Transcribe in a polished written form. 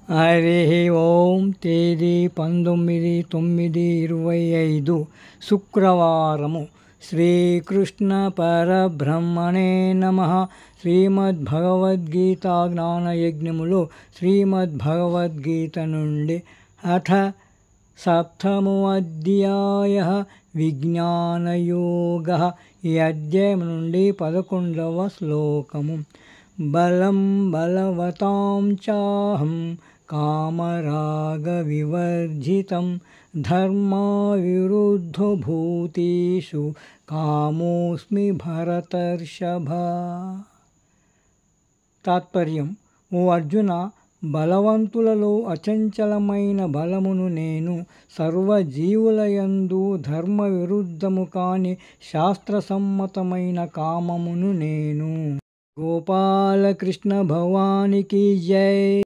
హరి ఓం. తేదీ 19/9/25 శుక్రవారము. శ్రీకృష్ణ పరబ్రహ్మణే నమః. శ్రీమద్భగవద్గీత జ్ఞానయజ్ఞములో శ్రీమద్భగవద్గీత నుండి అథ సప్తమోऽధ్యాయః విజ్ఞానయోగః. ఈ అధ్యాయం నుండి 11వ శ్లోకము. బలం బలవతాం చాహం కామరాగవివర్జితం ధర్మవిరుద్ధో భూతేషు కామోస్మి భరతర్షభ. తాత్పర్యం: ఓ అర్జున, బలవంతులలో అచంచలమైన బలమును నేను, సర్వజీవులయందు ధర్మ విరుద్ధము కాని శాస్త్రసమ్మతమైన కామమును నేను. గోపాలకృష్ణ భగవానికి జై.